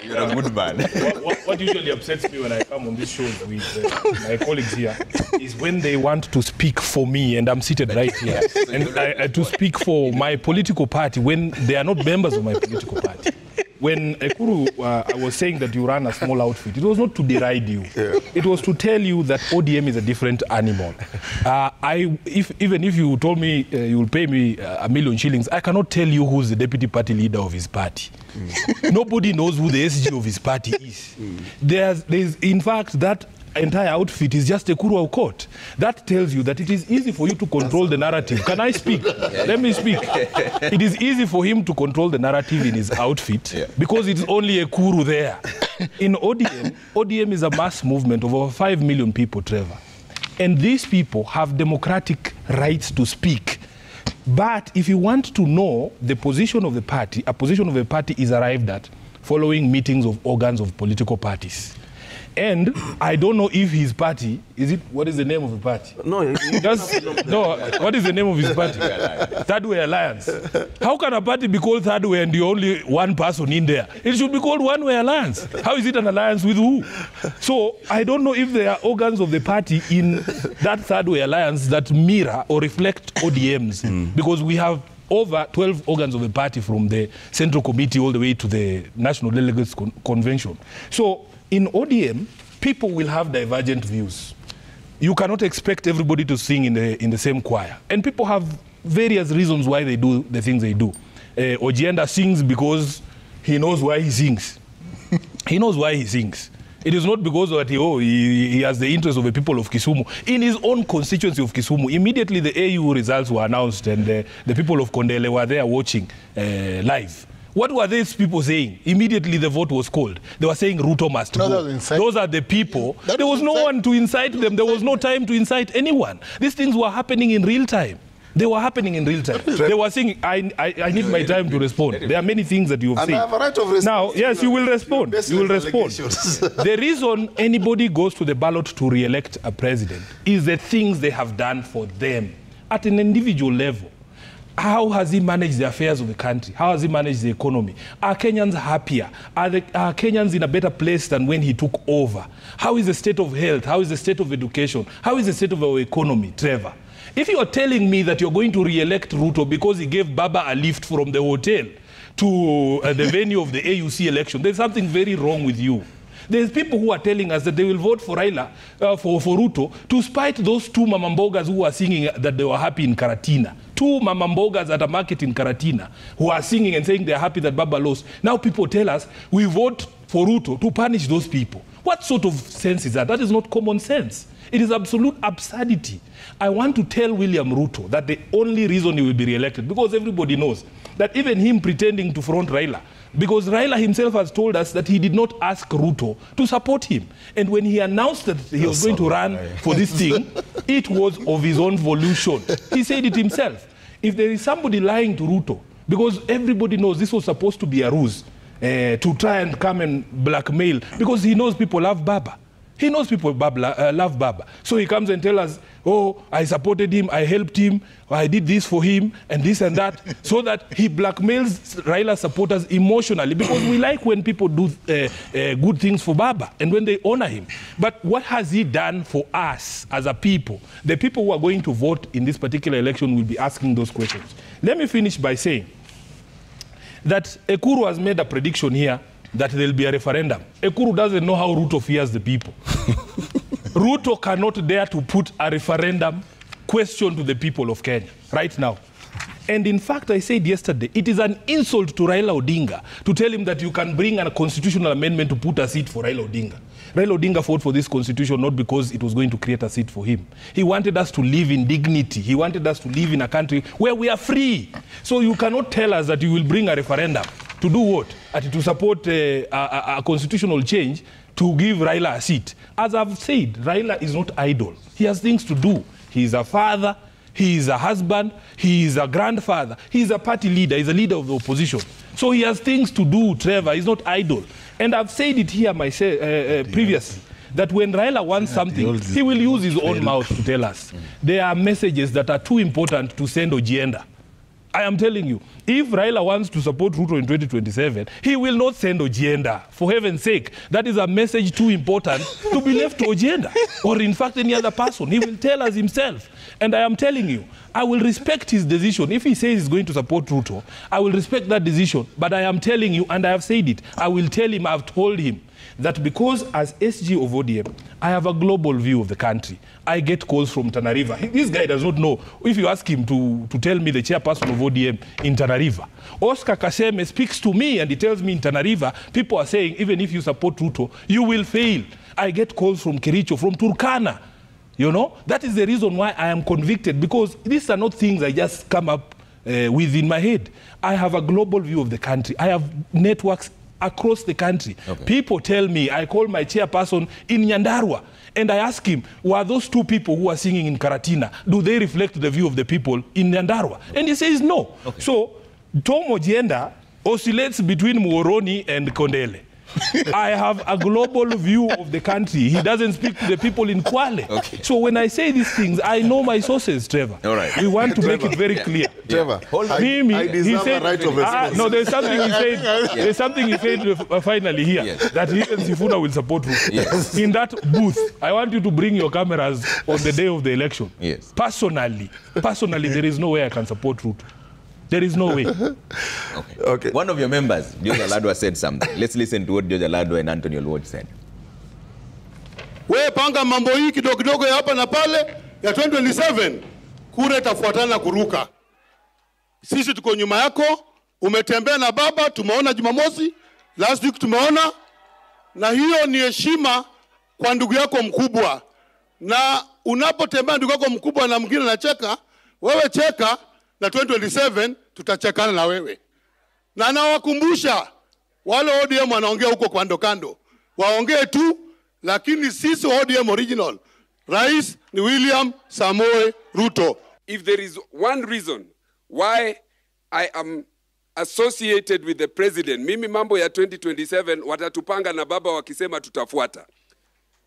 You're a good man. What usually upsets me when I come on these shows with my colleagues here is when they want to speak for me, and I'm seated right here, and to speak for my political party when they are not members of my political party. When Ekuru I was saying that you run a small outfit, it was not to deride you. Yeah. It was to tell you that ODM is a different animal. Even if you told me you will pay me $1 million shillings, I cannot tell you who's the deputy party leader of his party. Nobody knows who the SG of his party is. There's in fact, that entire outfit is just a Ekuru coat. That tells you that it is easy for you to control the narrative. Can I speak? Let me speak. It is easy for him to control the narrative in his outfit because it's only Ekuru there. In ODM is a mass movement of over 5 million people, Trevor. And these people have democratic rights to speak. But if you want to know the position of the party, a position of a party is arrived at following meetings of organs of political parties. And I don't know if his party, what is the name of the party? No, what is the name of his party? Third Way Alliance. How can a party be called Third Way and you're only one person in there? It should be called One Way Alliance. How is it an alliance with who? So I don't know if there are organs of the party in that Third Way Alliance that mirror or reflect ODMs, because we have over 12 organs of the party from the Central Committee all the way to the National Delegates Convention. So in ODM, people will have divergent views. You cannot expect everybody to sing in the same choir. And people have various reasons why they do the things they do. Ojienda sings because he knows why he sings. He knows why he sings. It is not because that he has the interest of the people of Kisumu. In his own constituency of Kisumu, immediately the AU results were announced and the people of Kondele were there watching live. What were these people saying? Immediately the vote was called. They were saying Ruto must go. Those are the people. There was no one to incite them. There was no time to incite anyone. These things were happening in real time. They were happening in real time. They were saying, I need my time to respond. There are many things that you have said. I have a right of response. Now, yes, you will respond. You will respond. The reason anybody goes to the ballot to re-elect a president is the things they have done for them at an individual level. How has he managed the affairs of the country? How has he managed the economy? Are Kenyans happier? Are Kenyans in a better place than when he took over? How is the state of health? How is the state of education? How is the state of our economy, Trevor? If you are telling me that you're going to re-elect Ruto because he gave Baba a lift from the hotel to the venue of the AUC election, there's something very wrong with you. There's people who are telling us that they will vote for Raila, for Ruto, to spite those two mamambogas who are singing that they were happy in Karatina. Two mamambogas at a market in Karatina who are singing and saying they're happy that Baba lost. Now people tell us we vote for Ruto to punish those people. What sort of sense is that? That is not common sense. It is absolute absurdity. I want to tell William Ruto that the only reason he will be re-elected, because everybody knows that even him pretending to front Raila, because Raila himself has told us that he did not ask Ruto to support him. And when he announced that he was going to run for this thing, it was of his own volition. He said it himself. If there is somebody lying to Ruto, because everybody knows this was supposed to be a ruse to try and come and blackmail, because he knows people love Baba. He knows people love Baba. So he comes and tells us, oh, I supported him, I helped him, I did this for him, and this and that, so that he blackmails Raila supporters emotionally, because we like when people do good things for Baba and when they honor him. But what has he done for us as a people? The people who are going to vote in this particular election will be asking those questions. Let me finish by saying that Ekuru has made a prediction here that there will be a referendum. Ekuru doesn't know how Ruto fears the people. Ruto cannot dare to put a referendum question to the people of Kenya right now. And in fact, I said yesterday, it is an insult to Raila Odinga to tell him that you can bring a constitutional amendment to put a seat for Raila Odinga. Raila Odinga fought for this constitution not because it was going to create a seat for him. He wanted us to live in dignity. He wanted us to live in a country where we are free. So you cannot tell us that you will bring a referendum. To do what? To support a constitutional change to give Raila a seat. As I've said, Raila is not idle. He has things to do. He is a father, he is a husband, he is a grandfather, he is a party leader, he is a leader of the opposition. So he has things to do, Trevor. He's not idle. And I've said it here myself previously, that when Raila wants something, he will use his own mouth to tell us. There are messages that are too important to send Ojienda. I am telling you, if Raila wants to support Ruto in 2027, he will not send Ojienda. For heaven's sake, that is a message too important to be left to Ojienda or in fact any other person. He will tell us himself. And I am telling you, I will respect his decision. If he says he's going to support Ruto, I will respect that decision. But I am telling you, and I have said it, I will tell him, I've told him, that because as SG of ODM, I have a global view of the country. I get calls from Tana River. This guy does not know. If you ask him to tell me the chairperson of ODM in Tana River, Oscar Kaseme speaks to me and he tells me in Tana River, people are saying, even if you support Ruto, you will fail. I get calls from Kericho, from Turkana. You know, that is the reason why I am convicted, because these are not things I just come up within my head. I have a global view of the country. I have networks across the country. Okay. People tell me, I call my chairperson in Nyandarua, and I ask him, were those two people who are singing in Karatina, do they reflect the view of the people in Nyandarua? And he says no. Okay. So, Tom Ojienda oscillates between Muoroni and Kondele. I have a global view of the country. He doesn't speak to the people in Kwale. Okay. So when I say these things, I know my sources, Trevor. All right. We want to make it very clear. Trevor, I deserve a right of response. No, there's something he said. There's something he said finally here, that he and Sifuna will support Ruto. Yes. In that booth, I want you to bring your cameras on the day of the election. Yes. Personally, there is no way I can support Ruto. There is no way. Okay. One of your members, George Aladwa, said something. Let's listen to what George Aladwa and Anthony Olwod said. We panga mambo hii kidogo ya hapa na pale ya 2027 kura itafuatana kuruka. Sisi tuko nyuma yako, umetembea na baba, tumeona Jumamosi, last week tumeona, na hiyo ni heshima kwa ndugu yako mkubwa. Na unapotembea ndugu yako mkubwa na mwingine anacheka, wewe cheka, na 2027 tutachekana na wewe. Na nawakumbusha wale ODM wanaongea huko kando. Waongee tu, lakini sisi ODM original, Rais ni William Samoei Ruto. If there is one reason why I am associated with the president, mimi mambo ya 2027 watatupanga na baba wakisema tutafuata.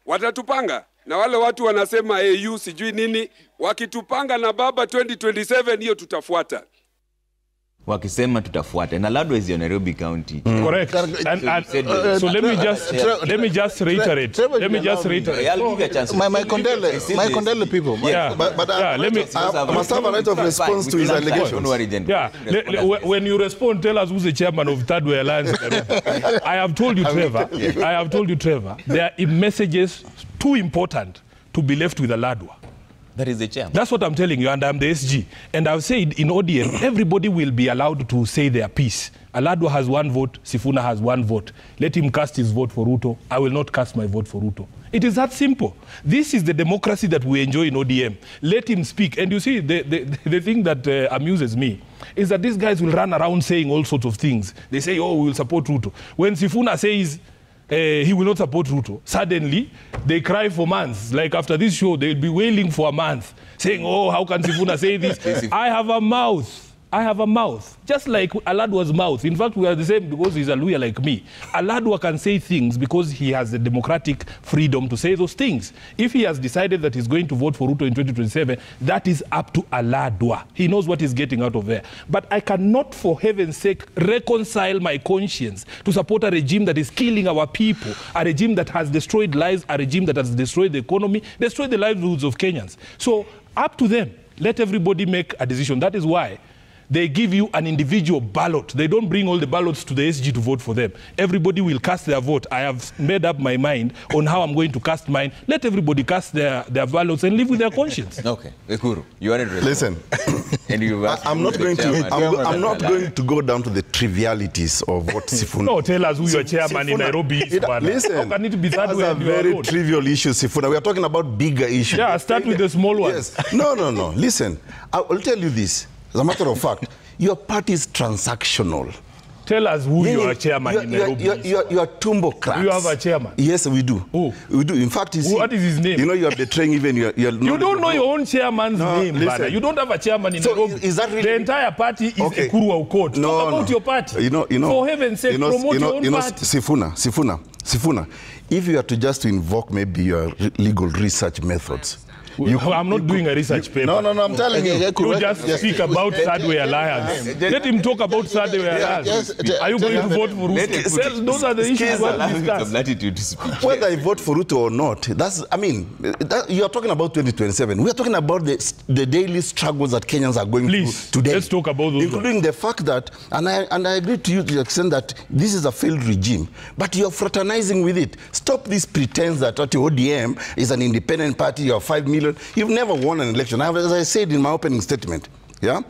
Watatupanga. Na wale watu wanasema AU sijui nini, wakitupanga na baba 2027 hiyo tutafuata. Wakisema tutafuata. Na Aladwa is your Nairobi County. Correct. So let me just reiterate. I'll give you a chance. My condole people. Yeah. But I must have a right of response to his allegations. Yeah. When you respond, tell us who's the chairman of Third Way Alliance. I have told you, Trevor, there are messages too important to be left with Aladwa. That is the chairman. That's what I'm telling you, and I'm the SG. And I've said in ODM, everybody will be allowed to say their piece. Aladwa has one vote, Sifuna has one vote. Let him cast his vote for Ruto. I will not cast my vote for Ruto. It is that simple. This is the democracy that we enjoy in ODM. Let him speak. And you see, the thing that amuses me is that these guys will run around saying all sorts of things. They say, oh, we will support Ruto. When Sifuna says he will not support Ruto, suddenly they cry for months. Like after this show, they'll be wailing for a month, saying, oh, how can Sifuna say this? I have a mouth. Just like Aladwa's mouth. In fact, we are the same because he's a lawyer like me. Aladwa can say things because he has the democratic freedom to say those things. If he has decided that he's going to vote for Ruto in 2027, that is up to Aladwa. He knows what he's getting out of there. But I cannot, for heaven's sake, reconcile my conscience to support a regime that is killing our people, a regime that has destroyed lives, a regime that has destroyed the economy, destroyed the livelihoods of Kenyans. So, up to them. Let everybody make a decision. That is why they give you an individual ballot. They don't bring all the ballots to the SG to vote for them. Everybody will cast their vote. I have made up my mind on how I'm going to cast mine. Let everybody cast their ballots and live with their conscience. Okay. Ekuru, you want to listen. And you I'm not going to go down to the trivialities of what Sifuna. No, tell us who your chairman in Nairobi is. Listen, how can it be that way? That's a very trivial issue, Sifuna. We are talking about bigger issues. Yeah, start with the small ones. Yes. No. Listen, I will tell you this. As a matter of fact, your party is transactional. Tell us who your chairman in Nairobi is. You are tumbocrats. Do you have a chairman? Yes, we do. Who? We do. In fact, what is his name? You know, you are betraying even your You don't know your own chairman's name, brother. You don't have a chairman in Nairobi. Is that really? The entire party is Ekuru Aukot. Talk about your party. You know, for heaven's sake, promote your own party. Sifuna, if you are to just invoke maybe your legal research methods, I'm not doing a research paper. No, I'm telling you. You just speak about third way alliance. Let him talk about third way alliance. Are you going to vote for Ruto? Those are the issues we want to discuss. Latitude to speak. Whether I vote for Ruto or not, you are talking about 2027. We are talking about the daily struggles that Kenyans are going through today. Let's talk about those. Including the fact that, and I agree to you to the extent that this is a failed regime, but you're fraternizing with it. Stop this pretense that ODM is an independent party, you have 5 million. You've never won an election. As I said in my opening statement, yeah?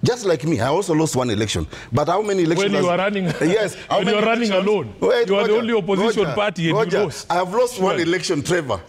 Just like me, I also lost one election. But how many elections? When you are running, yes, when you are running alone, you are the only opposition party and you lost. I have lost one election, Trevor.